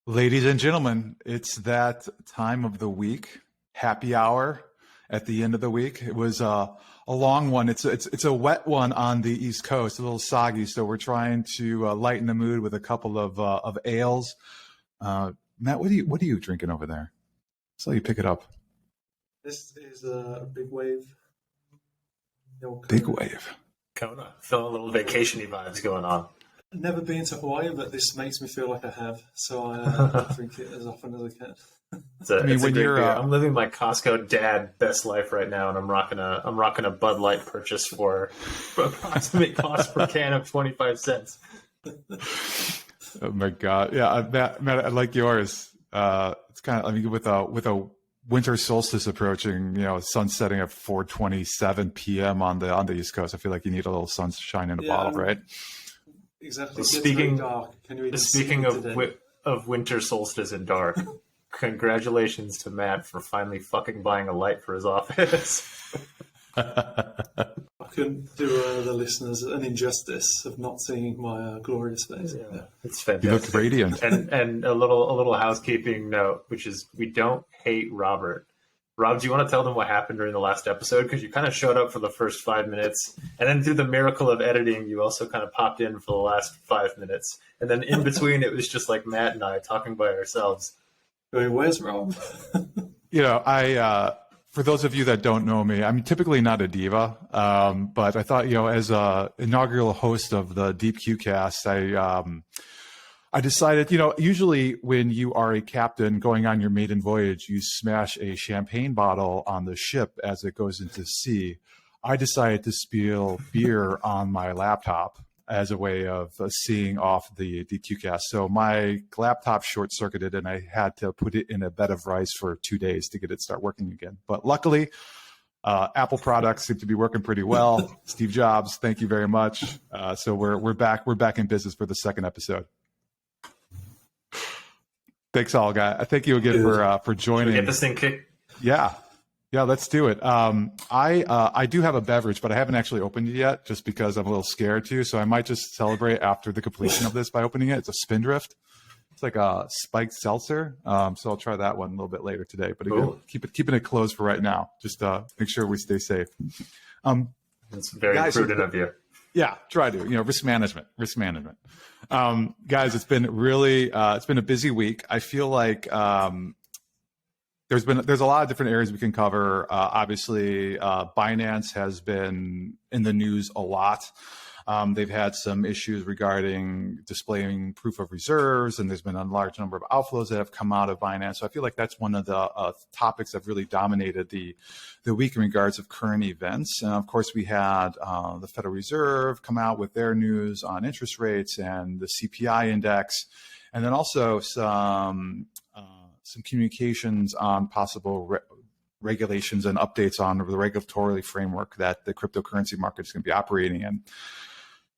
Ladies and gentlemen, it's that time of the week, happy hour at the end of the week. It was a long one. It's a wet one on the East Coast, a little soggy. So we're trying to lighten the mood with a couple of ales. Matt, what are you drinking over there? So you pick it up. This is a big wave. Big wave. Kona. Feeling a little vacation-y vibes going on. Never been to Hawaii, but this makes me feel like I have. So I drink it as often as I can. I'm living my Costco dad best life right now, and I'm rocking a Bud Light purchase for approximate cost per can of 25 cents. Oh my God! Yeah, Matt, I like yours. It's kind of with a winter solstice approaching. Sun setting at 4:27 p.m. on the East Coast. I feel like you need a little sunshine in a bottle, right? Exactly. Speaking of winter solstice and dark, congratulations to Matt for finally fucking buying a light for his office. I couldn't do the listeners an injustice of not seeing my glorious face. Yeah, it's fantastic. You look radiant. And a little housekeeping note, which is we don't hate Robert. Rob, do you want to tell them what happened during the last episode? Because you kind of showed up for the first 5 minutes, and then through the miracle of editing, you also kind of popped in for the last 5 minutes. And then in between, it was just like Matt and I talking by ourselves. Where's Rob? For those of you that don't know me, I'm typically not a diva, but I thought, as an inaugural host of the Deep Q Cast, I decided, usually when you are a captain going on your maiden voyage, you smash a champagne bottle on the ship as it goes into sea. I decided to spill beer on my laptop as a way of seeing off the DQcast. So my laptop short-circuited and I had to put it in a bed of rice for 2 days to get it start working again. But luckily, Apple products seem to be working pretty well. Steve Jobs, thank you very much. So we're back. We're back in business for the second episode. Thanks all, guys. Thank you again for joining. Get this thing kicked. Yeah, let's do it. I do have a beverage, but I haven't actually opened it yet, just because I'm a little scared to. So I might just celebrate after the completion of this by opening it. It's a Spindrift. It's like a spiked seltzer. So I'll try that one a little bit later today. But again, keeping it closed for right now. Just make sure we stay safe. That's very prudent of you. Yeah, try to. Risk management. Guys, it's been really it's been a busy week. I feel like there's a lot of different areas we can cover. Obviously, Binance has been in the news a lot. They've had some issues regarding displaying proof of reserves, and there's been a large number of outflows that have come out of Binance. So I feel like that's one of the topics that really dominated the week in regards of current events. And of course, we had the Federal Reserve come out with their news on interest rates and the CPI index, and then also some communications on possible regulations and updates on the regulatory framework that the cryptocurrency market is going to be operating in.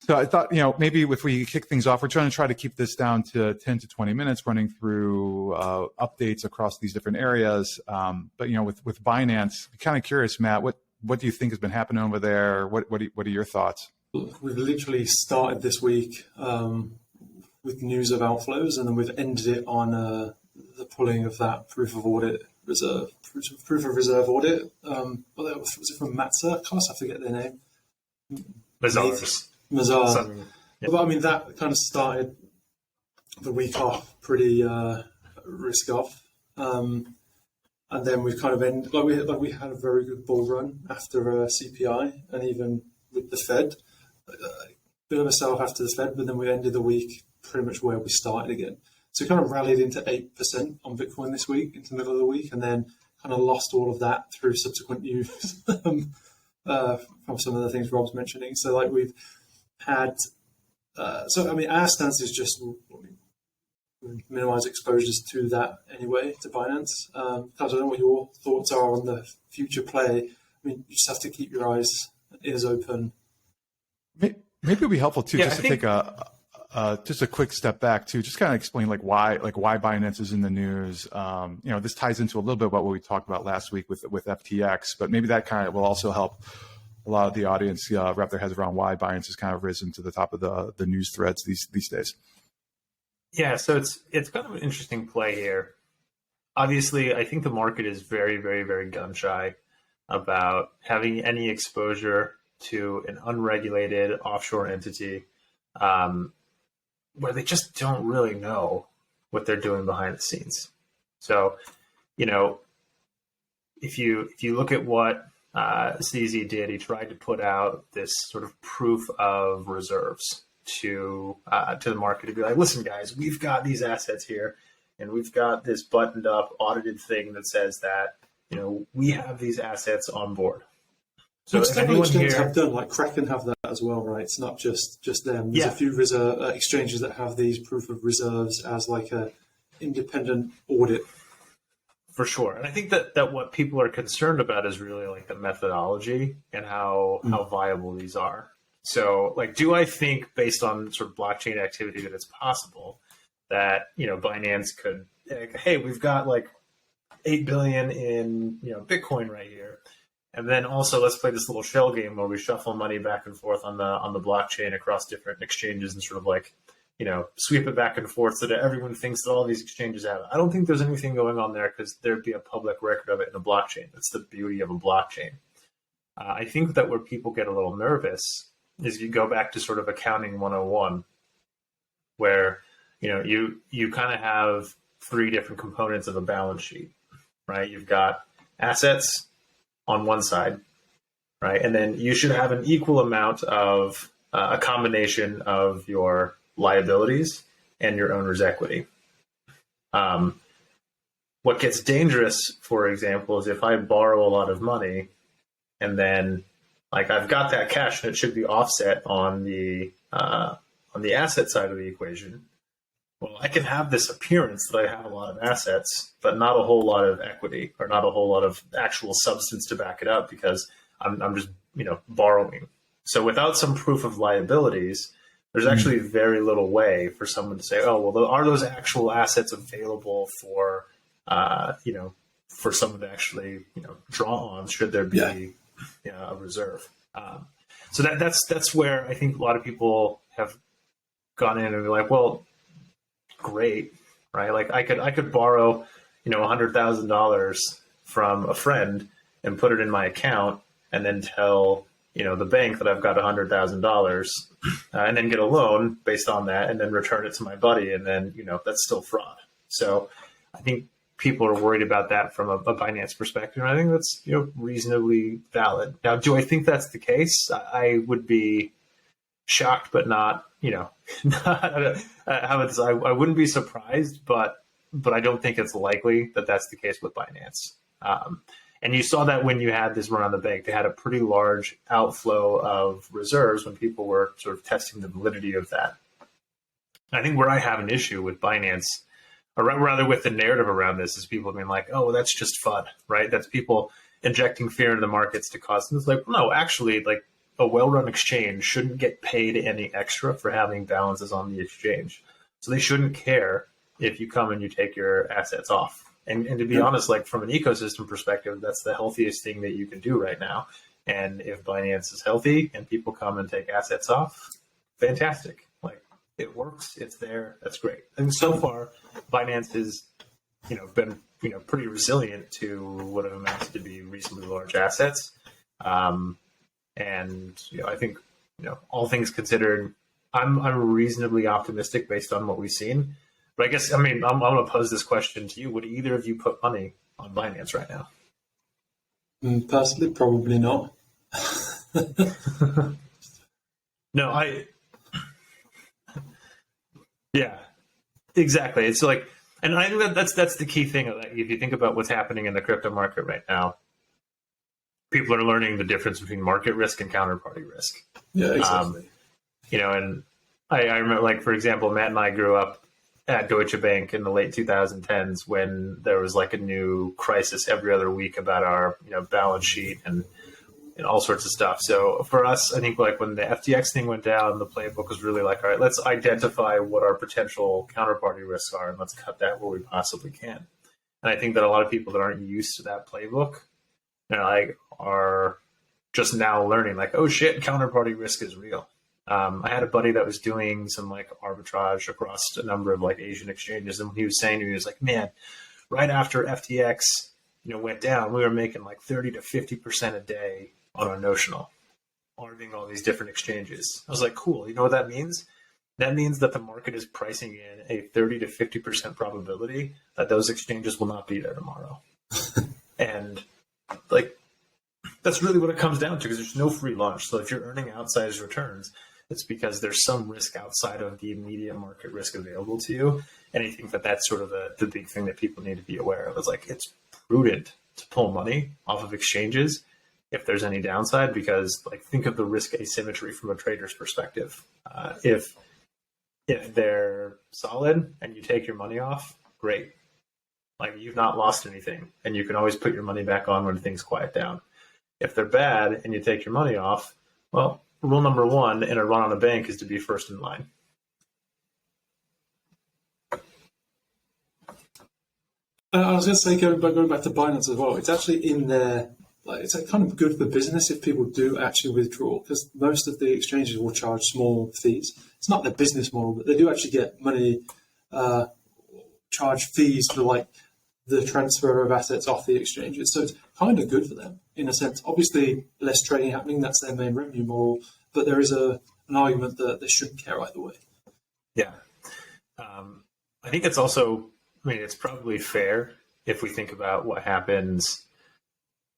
So I thought, maybe if we kick things off, we're trying to keep this down to 10 to 20 minutes, running through updates across these different areas. But with Binance, I'm kind of curious, Matt, what do you think has been happening over there? What are your thoughts? We've literally started this week with news of outflows, and then we've ended it on the pulling of that proof of reserve audit. Was it from Matza? I forget their name. Mazar. Yeah. But I mean, that kind of started the week off pretty risk off, and then we've kind of ended we had a very good bull run after CPI, and even with the Fed, bit of a sell-off after the Fed, but then we ended the week pretty much where we started again. So we kind of rallied into 8% on Bitcoin this week, into the middle of the week, and then kind of lost all of that through subsequent news from some of the things Rob's mentioning. So we've had, our stance is just minimize exposures to that anyway, to Binance. I don't know what your thoughts are on the future play. I mean, you just have to keep your eyes and ears open. Maybe it'd be helpful too, take just a quick step back to just kind of explain why Binance is in the news. This ties into a little bit about what we talked about last week with FTX, but maybe that kind of will also help a lot of the audience wrap their heads around why Binance has kind of risen to the top of the news threads these days. Yeah, so it's kind of an interesting play here. Obviously, I think the market is very, very, very gun shy about having any exposure to an unregulated offshore entity, where they just don't really know what they're doing behind the scenes. So, you know, if you look at what CZ did, he tried to put out this sort of proof of reserves to the market to be like, listen, guys, we've got these assets here, and we've got this buttoned up, audited thing that says that, you know, we have these assets on board. So which if several anyone exchanges here, have done, like Kraken have that as well, right? It's not just them. There's Yeah. a few exchanges that have these proof of reserves as like a independent audit. for sure, and I think that what people are concerned about is really like the methodology and how viable these are. So, like, do I think based on sort of blockchain activity that it's possible that, you know, Binance could, like, hey, we've got like 8 billion in, you know, Bitcoin right here, and then also let's play this little shell game where we shuffle money back and forth on the blockchain across different exchanges and sort of like, you know, sweep it back and forth so that everyone thinks that all these exchanges have it. I don't think there's anything going on there because there'd be a public record of it in a blockchain. That's the beauty of a blockchain. I think that where people get a little nervous is you go back to sort of accounting 101, where, you know, you kind of have three different components of a balance sheet, right? You've got assets on one side, right? And then you should have an equal amount of a combination of your liabilities and your owner's equity. What gets dangerous, for example, is if I borrow a lot of money and then, like, I've got that cash and it should be offset on the asset side of the equation. Well, I can have this appearance that I have a lot of assets, but not a whole lot of equity or not a whole lot of actual substance to back it up because I'm just, you know, borrowing. So without some proof of liabilities, there's actually very little way for someone to say, oh, well, are those actual assets available for, you know, for someone to actually, you know, draw on should there be you know, a reserve. So that's where I think a lot of people have gone in and be like, well, great, right? Like I could borrow, you know, $100,000 from a friend and put it in my account and then tell, you know, the bank that I've got $100,000 and then get a loan based on that and then return it to my buddy. And then, you know, that's still fraud. So I think people are worried about that from a Binance perspective. And I think that's, you know, reasonably valid. Now, do I think that's the case? I would be shocked, but not, you know, not, how about this? I wouldn't be surprised, but I don't think it's likely that that's the case with Binance. And you saw that when you had this run on the bank, they had a pretty large outflow of reserves when people were sort of testing the validity of that. I think where I have an issue with Binance, or rather with the narrative around this, is people being like, oh, well, that's just FUD, right? That's people injecting fear into the markets to cause. And it's like, no, actually, like a well-run exchange shouldn't get paid any extra for having balances on the exchange. So they shouldn't care if you come and you take your assets off. And to be honest, like from an ecosystem perspective, that's the healthiest thing that you can do right now. And if Binance is healthy and people come and take assets off, fantastic. Like it works, it's there, that's great. And so far, Binance has, you know, been, you know, pretty resilient to what have amounted to be reasonably large assets. And you know, I think, you know, all things considered, I'm reasonably optimistic based on what we've seen. But I guess, I mean, I'm going to pose this question to you. Would either of you put money on Binance right now? Personally, probably not. No, yeah, exactly. It's like, and I think that's the key thing. Like, if you think about what's happening in the crypto market right now, people are learning the difference between market risk and counterparty risk. Yeah, exactly. You know, and I remember, like, for example, Matt and I grew up at Deutsche Bank in the late 2010s when there was like a new crisis every other week about our, you know, balance sheet and all sorts of stuff. So for us, I think like when the FTX thing went down, the playbook was really like, all right, let's identify what our potential counterparty risks are and let's cut that where we possibly can. And I think that a lot of people that aren't used to that playbook, you know, like are just now learning like, oh shit, counterparty risk is real. I had a buddy that was doing some like arbitrage across a number of like Asian exchanges, and he was saying to me, he was like, "Man, right after FTX, went down, we were making like 30 to 50% a day on our notional, auditing all these different exchanges." I was like, "Cool. You know what that means? That means that the market is pricing in a 30 to 50% probability that those exchanges will not be there tomorrow." And like, that's really what it comes down to, because there's no free lunch. So if you're earning outsized returns, it's because there's some risk outside of the immediate market risk available to you. And I think that that's sort of the big thing that people need to be aware of. Is like, it's prudent to pull money off of exchanges if there's any downside, because like, think of the risk asymmetry from a trader's perspective. If they're solid and you take your money off, great. Like, you've not lost anything, and you can always put your money back on when things quiet down. If they're bad and you take your money off, well, rule number one in a run on a bank is to be first in line. I was going to say, going back to Binance as well, it's actually in there. Like, it's kind of good for business if people do actually withdraw, because most of the exchanges will charge small fees. It's not their business model, but they do actually get money, charge fees for like the transfer of assets off the exchanges. So it's kind of good for them in a sense. Obviously, less trading happening, that's their main revenue model, but there is an argument that they shouldn't care either way. Yeah. I think it's also, it's probably fair if we think about what happens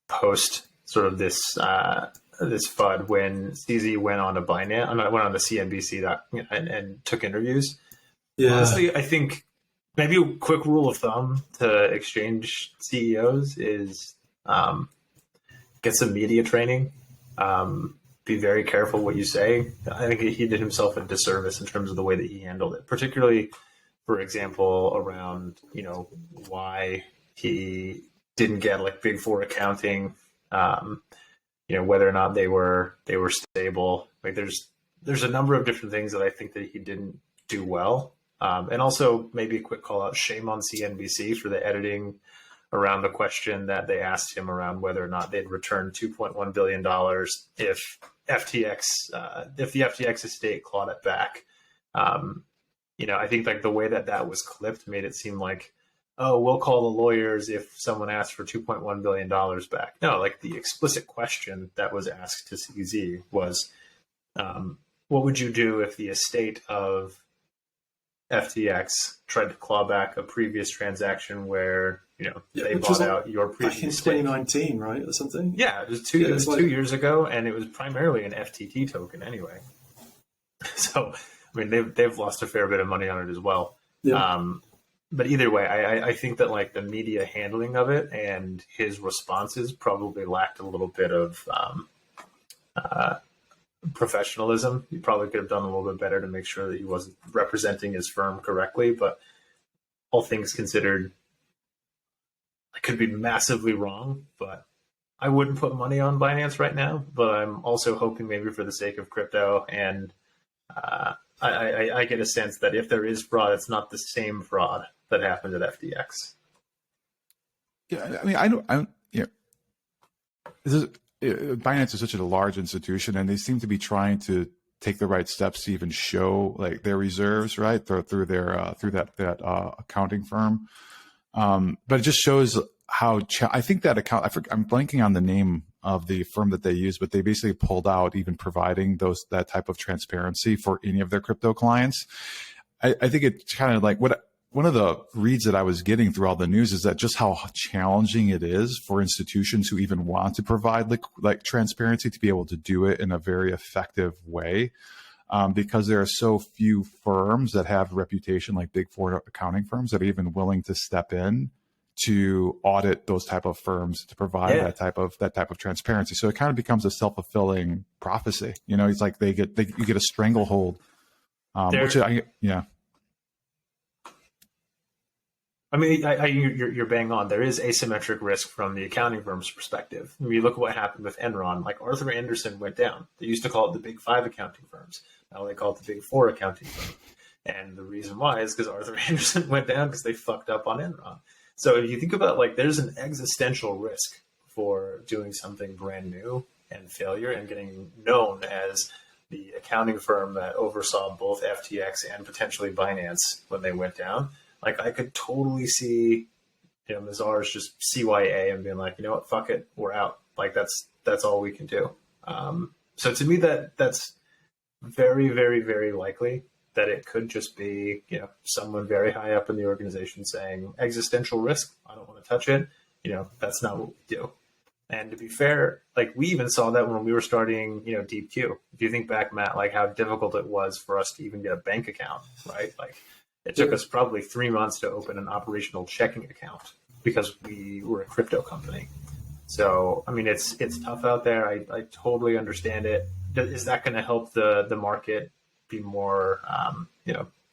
post sort of this FUD, when CZ went on to Binance, went on to CNBC and took interviews. Yeah. Honestly, I think maybe a quick rule of thumb to exchange CEOs is get some media training. Be very careful what you say. I think he did himself a disservice in terms of the way that he handled it, particularly, for example, around why he didn't get like Big Four accounting, whether or not they were stable. Like, there's a number of different things that I think that he didn't do well. And also maybe a quick call out, shame on CNBC for the editing around the question that they asked him around whether or not they'd return $2.1 billion if the FTX estate clawed it back. I think like the way that was clipped made it seem like, oh, we'll call the lawyers if someone asks for $2.1 billion back. No, like, the explicit question that was asked to CZ was, what would you do if the estate of FTX tried to claw back a previous transaction where they bought out your previous back in 2019, right, or something? Yeah, it was 2 years ago, and it was primarily an FTT token anyway. So they've lost a fair bit of money on it as well. Yeah. But either way, I think that like the media handling of it and his responses probably lacked a little bit of professionalism. He probably could have done a little bit better to make sure that he wasn't representing his firm correctly. But all things considered, I could be massively wrong, but I wouldn't put money on Binance right now. But I'm also hoping, maybe for the sake of crypto, and I get a sense that if there is fraud, it's not the same fraud that happened at FTX. Yeah, Binance is such a large institution, and they seem to be trying to take the right steps to even show like their reserves, right, through that accounting firm. But it just shows how I think that I'm blanking on the name of the firm that they use, but they basically pulled out even providing that type of transparency for any of their crypto clients. I think it's kind of like one of the reads that I was getting through all the news is that just how challenging it is for institutions who even want to provide like transparency to be able to do it in a very effective way, because there are so few firms that have a reputation like Big Four accounting firms that are even willing to step in to audit those type of firms to provide that type of transparency. So it kind of becomes a self-fulfilling prophecy. It's like you get a stranglehold, You're bang on. There is asymmetric risk from the accounting firm's perspective. When you look at what happened with Enron, like Arthur Andersen went down. They used to call it the Big Five accounting firms. Now they call it the Big Four accounting firm. And the reason why is because Arthur Andersen went down because they fucked up on Enron. So if you think about like, there's an existential risk for doing something brand new and failure and getting known as the accounting firm that oversaw both FTX and potentially Binance when they went down. Like, I could totally see, Mazars just CYA and being like, you know what, fuck it, we're out. Like, that's all we can do. So to me, that's very, very, very likely that it could just be, someone very high up in the organization saying existential risk, I don't want to touch it. That's not what we do. And to be fair, like, we even saw that when we were starting, Deep Q. If you think back, Matt, like how difficult it was for us to even get a bank account, right? Like, it took us probably 3 months to open an operational checking account because we were a crypto company. So, I mean, it's tough out there. I totally understand it. Is that going to help the market be more,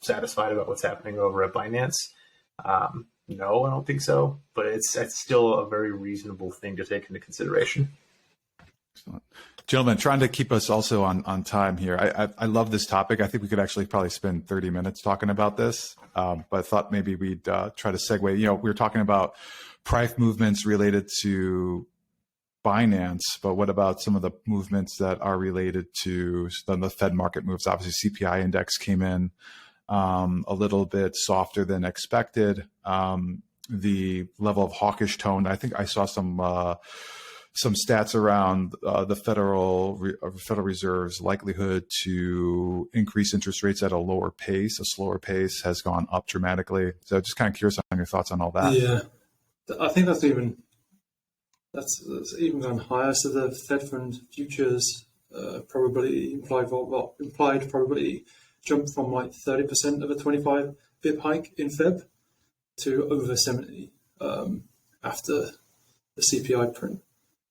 satisfied about what's happening over at Binance? No, I don't think so. But it's still a very reasonable thing to take into consideration. Excellent. Gentlemen, trying to keep us also on time here. I love this topic. I think we could actually probably spend 30 minutes talking about this. But I thought maybe we'd try to segue. We were talking about price movements related to Binance, but what about some of the movements that are related to the Fed market moves? Obviously, CPI index came in a little bit softer than expected. The level of hawkish tone, I think I saw some stats around the Federal Reserve's likelihood to increase interest rates at a slower pace has gone up dramatically. So just kind of curious on your thoughts on all that. Yeah, I think that's even gone higher. So the Fed fund futures probability implied probability jumped from like 30% of a 25 bip hike in Feb to over 70 after the CPI print.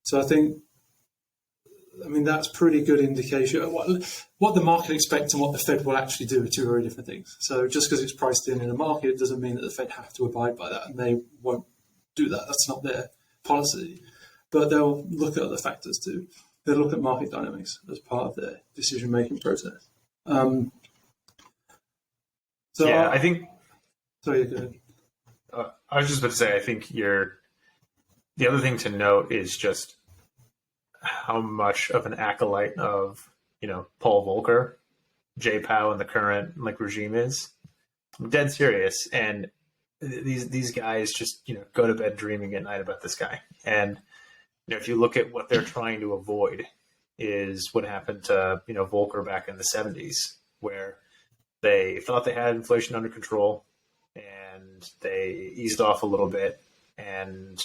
So I mean, that's pretty good indication. What the market expects and what the Fed will actually do are two very different things. So just because it's priced in the market doesn't mean that the Fed have to abide by that, and they won't do that. That's not their policy. But they'll look at other factors too. They'll look at market dynamics as part of their decision-making process. I think... Sorry, go ahead. I was just about to say, I think the other thing to note is just how much of an acolyte of, Paul Volcker, Jay Powell, and the current regime is. I'm dead serious. And these guys just, go to bed dreaming at night about this guy. And, if you look at what they're trying to avoid is what happened to, Volcker back in the 70s, where they thought they had inflation under control and they eased off a little bit. And,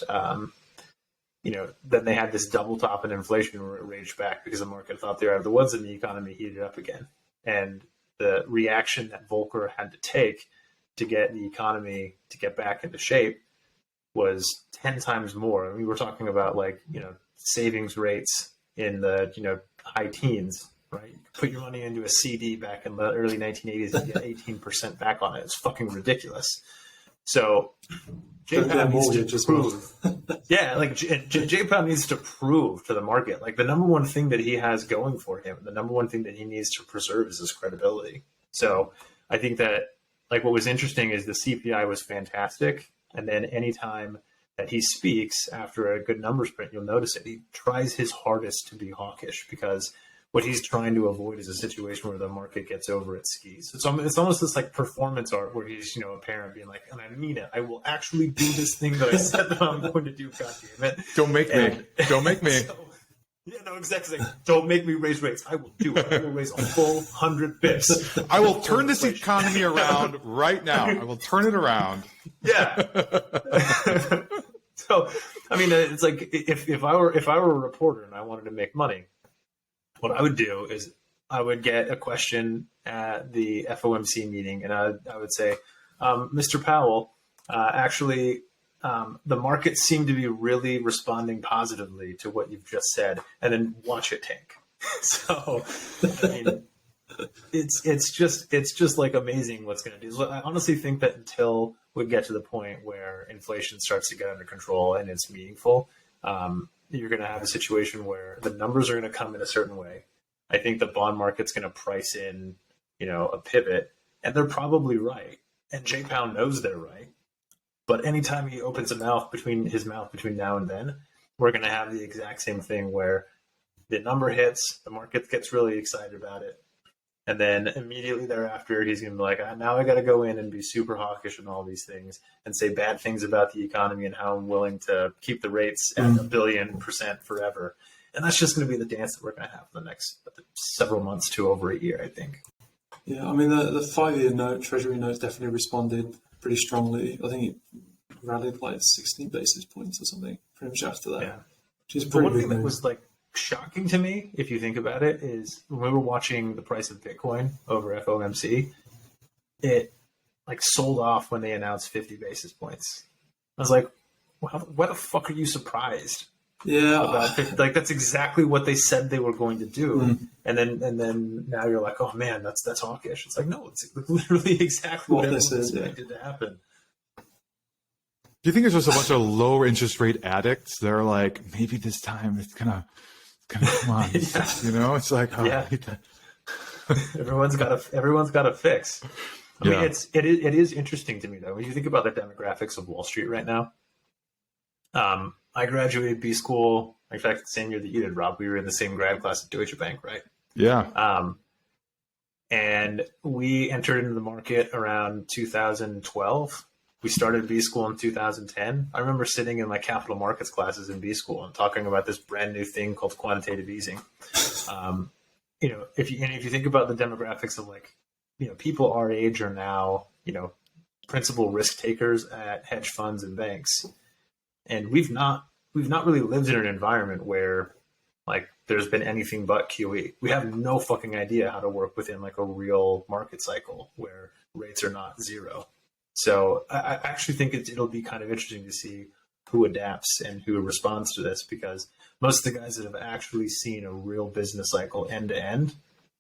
then they had this double top in inflation where it raged back because the market thought they were out of the woods and the economy heated up again. And the reaction that Volcker had to take to get the economy to get back into shape was 10 times more. I mean, we're talking about savings rates in the, high teens, right? You could put your money into a CD back in the early 1980s and get 18% back on it. It's fucking ridiculous. So Jay Powell needs to prove, Jay Powell needs to prove to the market, the number one thing that he has going for him, the number one thing that he needs to preserve is his credibility. So I think that what was interesting is the CPI was fantastic. And then anytime that he speaks after a good numbers print, you'll notice it. He tries his hardest to be hawkish because what he's trying to avoid is a situation where the market gets over its skis. It's almost this performance art where he's, a parent being like, and I mean it, I will actually do this thing that I said that I'm going to do, God damn it. Don't make me. So, yeah, no, exactly. Don't make me raise rates. I will do it. I will raise a full 100 bips. I will turn this economy around right now. I will turn it around. Yeah. So, I mean, it's like if I were a reporter and I wanted to make money, what I would do is I would get a question at the FOMC meeting, and I would say, Mr. Powell, actually, the markets seem to be really responding positively to what you've just said, and then watch it tank. So, I mean, it's just amazing what's going to do. I honestly think that until we get to the point where inflation starts to get under control and it's meaningful, you're going to have a situation where the numbers are going to come in a certain way. I think the bond market's going to price in, a pivot, and they're probably right. And Jay Powell knows they're right. But anytime he opens his mouth between now and then, we're going to have the exact same thing where the number hits, the market gets really excited about it. And then immediately thereafter, he's going to be like, now I got to go in and be super hawkish and all these things and say bad things about the economy and how I'm willing to keep the rates at 1 billion% forever. And that's just going to be the dance that we're going to have for the next several months to over a year, I think. Yeah, I mean, the 5-year note, Treasury notes definitely responded pretty strongly. I think it rallied like 16 basis points or something pretty much after that. Yeah. Which is pretty one big thing that move. was like shocking to me, if you think about it, is when we were watching the price of Bitcoin over FOMC, it like sold off when they announced 50 basis points. I was like, why the fuck are you surprised? Yeah, About 50? Like that's exactly what they said they were going to do, and then now you're like, oh man, that's hawkish. It's like, no, it's literally exactly what this everyone is, expected to happen. Do you think it's just a bunch of low interest rate addicts? They're like, maybe this time it's gonna come on. Yeah. You know, it's like, oh, Yeah. everyone's got a fix. I mean, it is interesting to me though when you think about the demographics of Wall Street right now. I graduated B school. In fact, the same year that you did, Rob. We were in the same grad class at Deutsche Bank, right? Yeah. And we entered into the market around 2012. We started B school in 2010. I remember sitting in my capital markets classes in B school and talking about this brand new thing called quantitative easing. If you think about the demographics of like, people our age are now, principal risk takers at hedge funds and banks. And we've not really lived in an environment where like there's been anything but QE. We have no fucking idea how to work within like a real market cycle where rates are not zero. So I actually think it'll be kind of interesting to see who adapts and who responds to this, because most of the guys that have actually seen a real business cycle end to end,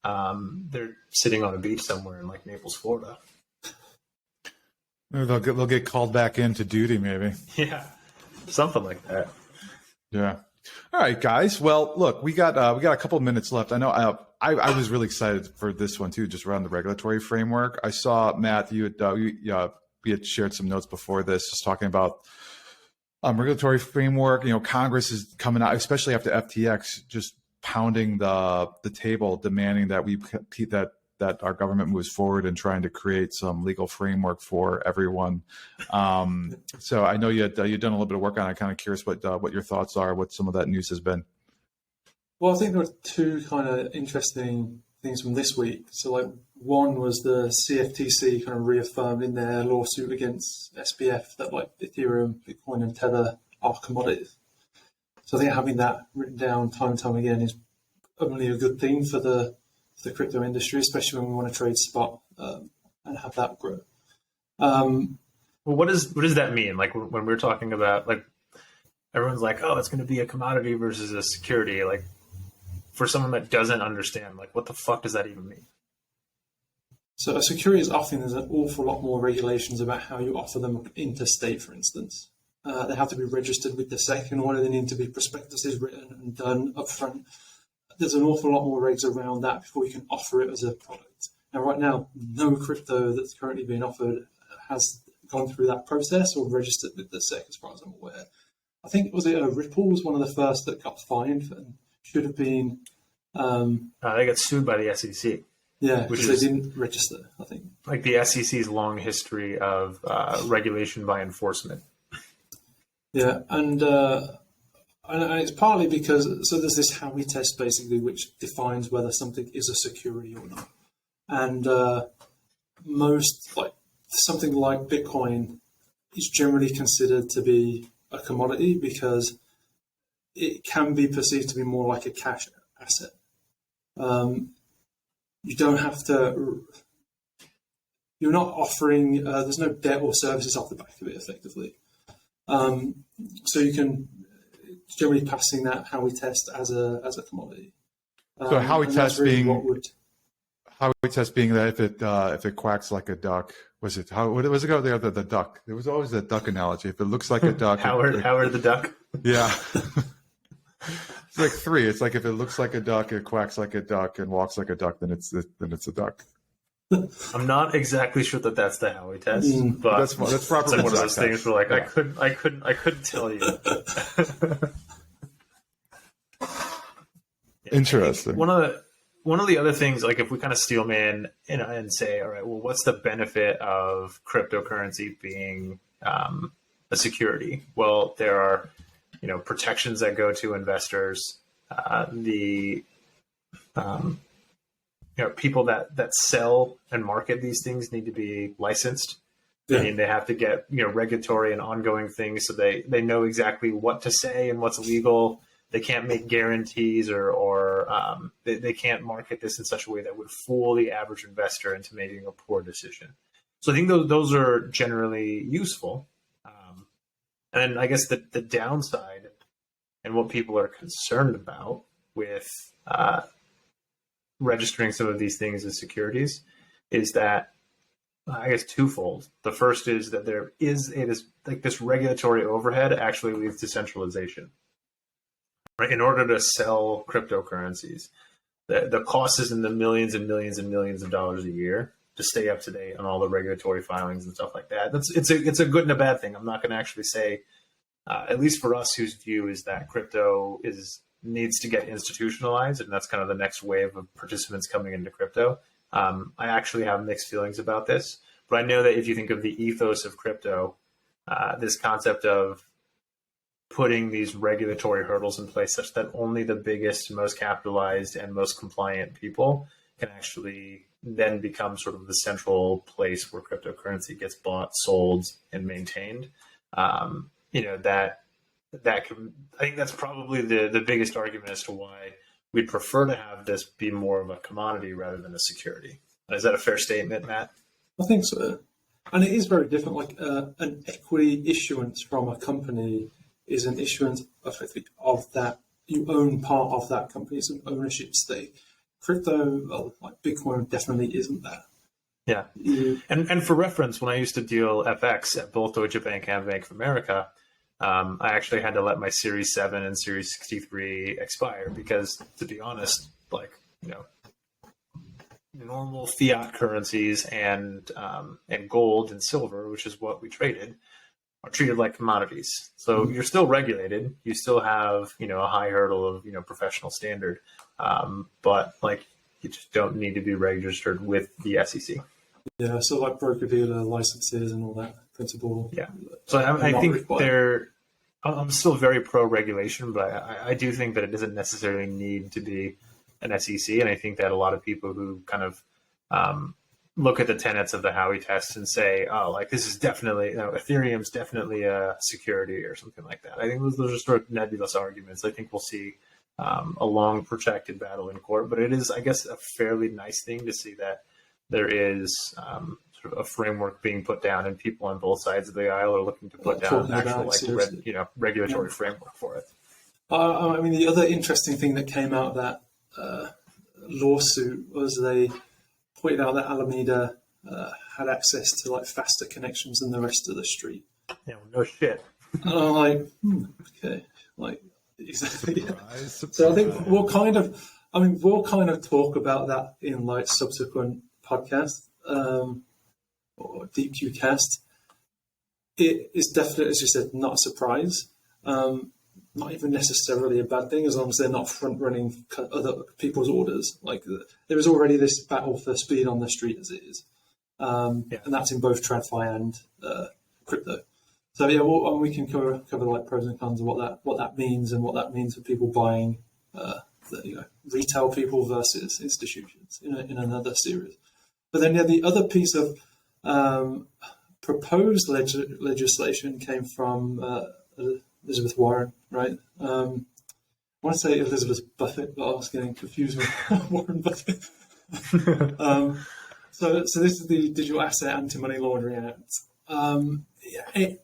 they're sitting on a beach somewhere in like Naples, Florida. Maybe they'll get called back into duty, maybe. Yeah. Something like that. Yeah. All right, guys. Well, look, we got a couple of minutes left. I know I was really excited for this one too, just around the regulatory framework. I saw Matt, we had shared some notes before this, just talking about regulatory framework. Congress is coming out, especially after FTX, just pounding the table, demanding that that our government moves forward and trying to create some legal framework for everyone. So I know you've done a little bit of work on it. I'm kind of curious what your thoughts are, what some of that news has been. Well, I think there were two kind of interesting things from this week. So, like, one was the CFTC kind of reaffirmed in their lawsuit against SBF that like Ethereum, Bitcoin, and Tether are commodities. So I think having that written down time and time again is only a good thing for the crypto industry, especially when we want to trade spot and have that grow. Well, what does that mean? Like when we're talking about, like, everyone's like, oh, it's going to be a commodity versus a security. Like, for someone that doesn't understand, like, what the fuck does that even mean? So a security is often, there's an awful lot more regulations about how you offer them interstate, for instance. They have to be registered with the SEC in order. They need to be prospectuses written and done upfront. There's an awful lot more regs around that before you can offer it as a product. Now, right now, no crypto that's currently being offered has gone through that process or registered with the SEC, as far as I'm aware. I think, Ripple was one of the first that got fined and should have been... they got sued by the SEC. Yeah, because they didn't register, I think. Like the SEC's long history of regulation by enforcement. Yeah, and it's partly because, so there's this Howey test basically, which defines whether something is a security or not. And something like Bitcoin is generally considered to be a commodity because it can be perceived to be more like a cash asset. You don't have to, you're not offering, there's no debt or services off the back of it effectively. So you can generally passing that Howey test as a commodity. So Howey test really being that if it quacks like a duck, what was it go there? The duck. There was always the duck analogy. If it looks like a duck, Howard the duck. Yeah. It's like 3. It's like if it looks like a duck, it quacks like a duck, and walks like a duck, then it's a duck. I'm not exactly sure that that's the Howey test, but that's probably one of those things where, like, yeah. I couldn't tell you. Interesting. One of the other things, like if we kind of steelman and say, all right, well, what's the benefit of cryptocurrency being a security? Well, there are, protections that go to investors. People that sell and market these things need to be licensed. Yeah. I mean, they have to get, regulatory and ongoing things so they know exactly what to say and what's legal. They can't make guarantees or they can't market this in such a way that would fool the average investor into making a poor decision. So I think those are generally useful. And I guess the downside and what people are concerned about with registering some of these things as securities is that, I guess, twofold. The first is that there is this regulatory overhead actually leads to centralization. Right? In order to sell cryptocurrencies, the cost is in the millions and millions and millions of dollars a year to stay up to date on all the regulatory filings and stuff like that. It's a good and a bad thing. I'm not going to actually say, at least for us, whose view is that crypto needs to get institutionalized, and that's kind of the next wave of participants coming into crypto. I actually have mixed feelings about this, but I know that if you think of the ethos of crypto, this concept of putting these regulatory hurdles in place such that only the biggest, most capitalized, and most compliant people can actually then become sort of the central place where cryptocurrency gets bought, sold, and maintained. That can, I think that's probably the biggest argument as to why we'd prefer to have this be more of a commodity rather than a security. Is that a fair statement, Matt? I think so. And it is very different. Like an equity issuance from a company is an issuance effectively of that. You own part of that company. It's an ownership stake. Crypto, well, like Bitcoin, definitely isn't that. Yeah. And for reference, when I used to deal FX at both Deutsche Bank and Bank of America, I actually had to let my Series 7 and Series 63 expire because, to be honest, normal fiat currencies and gold and silver, which is what we traded, are treated like commodities. So you're still regulated. You still have, a high hurdle of, professional standard. But you just don't need to be registered with the SEC. Yeah. So like broker-dealer licenses and all that principle. Yeah. So I think I'm still very pro-regulation, but I do think that it doesn't necessarily need to be an SEC. And I think that a lot of people who kind of look at the tenets of the Howey test and say, this is definitely, Ethereum's definitely a security or something like that. I think those are sort of nebulous arguments. I think we'll see a long, protracted battle in court, but it is, I guess, a fairly nice thing to see that there is sort of a framework being put down, and people on both sides of the aisle are looking to put down an actual regulatory framework for it. The other interesting thing that came out of that lawsuit was they pointed out that Alameda had access to faster connections than the rest of the street. Yeah, no shit. And I'm like, okay, exactly. Surprise. So I think we'll kind of talk about that in subsequent podcasts or Deep Q cast. It is definitely, as you said, not a surprise. Not even necessarily a bad thing as long as they're not front running other people's orders. There is already this battle for speed on the street as it is, and that's in both TradFi and crypto. So we can cover pros and cons of what that means and what that means for people buying, retail people versus institutions in another series. But then the other piece of proposed legislation came from Elizabeth Warren, right? I want to say Elizabeth Buffett, but I was getting confused with Warren Buffett. So this is the Digital Asset Anti-Money Laundering Act. It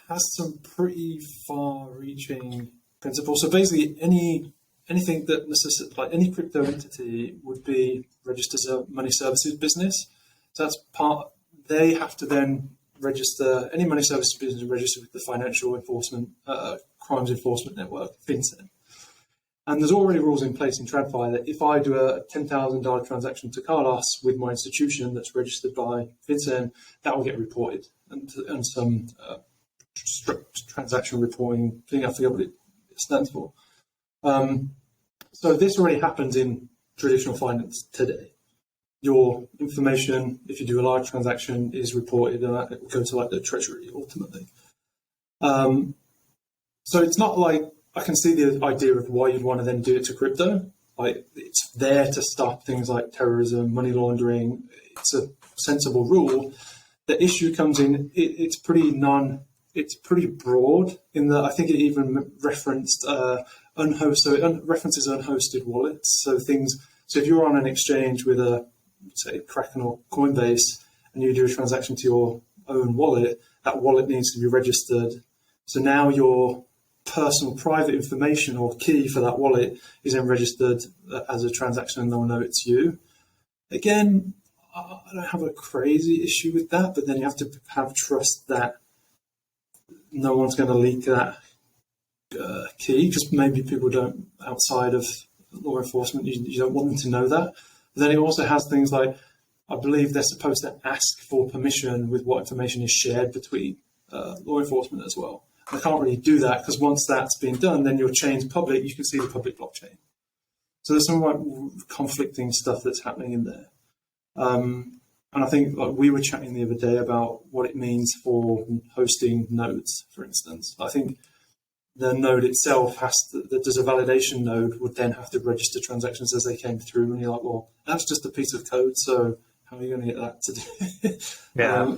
has some pretty far-reaching principles. So basically, anything that necessitates, any crypto entity would be registered as a money services business. So that's they have to then register, any money services business registered with the Financial Enforcement, Crimes Enforcement Network, FinCEN. And there's already rules in place in TradFi that if I do a $10,000 transaction to Carlos with my institution that's registered by FinCEN, that will get reported. And some strict transaction reporting thing, I forget what it stands for. So this already happens in traditional finance today. Your information, if you do a large transaction, is reported and it will go to like the treasury ultimately. So it's not like, I can see the idea of why you'd want to then do it to crypto. Like, it's there to stop things like terrorism, money laundering. It's a sensible rule. The issue comes in, it's pretty broad in that I think it even referenced it references unhosted wallets. So if you're on an exchange with say Kraken or Coinbase, and you do a transaction to your own wallet, that wallet needs to be registered. So now your personal private information or key for that wallet is then registered as a transaction, and they'll know it's you. Again, I don't have a crazy issue with that, but then you have to have trust that no one's going to leak that key, because maybe people don't, outside of law enforcement, you don't want them to know that. But then it also has things like, I believe they're supposed to ask for permission with what information is shared between law enforcement as well. I can't really do that, because once that's been done, then your chain's public, you can see the public blockchain. So there's some like conflicting stuff that's happening in there. And I think like we were chatting the other day about what it means for hosting nodes, for instance. I think the node itself there's a validation node would then have to register transactions as they came through. And you're like, well, that's just a piece of code. So how are you going to get that to do? Yeah.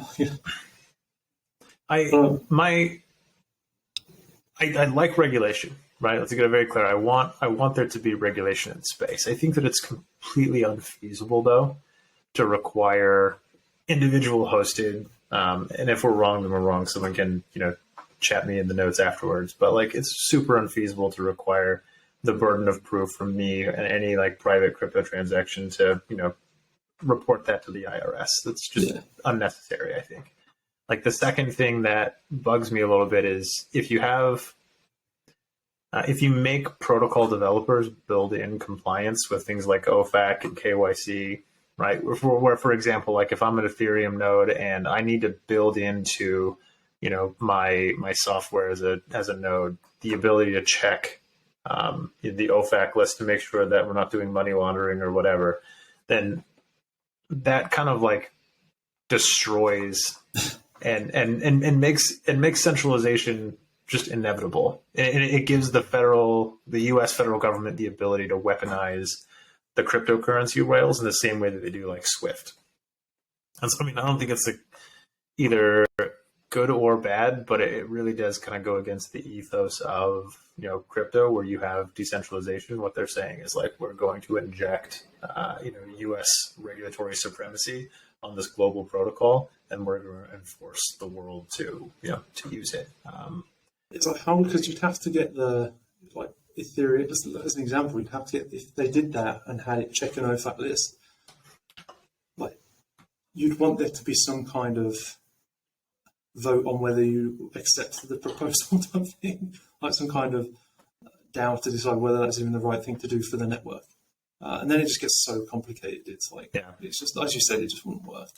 I like regulation, right? Let's get it very clear. I want there to be regulation in space. I think that it's completely unfeasible, though, to require individual hosted. And if we're wrong, then we're wrong. Someone can, chat me in the notes afterwards. But like, it's super unfeasible to require the burden of proof from me and any like private crypto transaction to, report that to the IRS. That's just unnecessary, I think. Like, the second thing that bugs me a little bit is if you make protocol developers build in compliance with things like OFAC and KYC, right? Where, for example, like if I'm an Ethereum node and I need to build into, my software as a node, the ability to check the OFAC list to make sure that we're not doing money laundering or whatever, then that kind of like destroys and makes centralization just inevitable. And it gives the U.S. federal government the ability to weaponize the cryptocurrency rails in the same way that they do like SWIFT. And so, I don't think it's either good or bad, but it really does kind of go against the ethos of, crypto, where you have decentralization. What they're saying is like, we're going to inject, U.S. regulatory supremacy on this global protocol, and we're going to enforce the world to use it. It's like, how, because you'd have to get Ethereum, as an example, you'd have to get, if they did that and had it check an OFAC list, like, you'd want there to be some kind of vote on whether you accept the proposal type thing, like some kind of DAO to decide whether that's even the right thing to do for the network. And then it just gets so complicated. It's like, It's just, as you said, it just wouldn't work.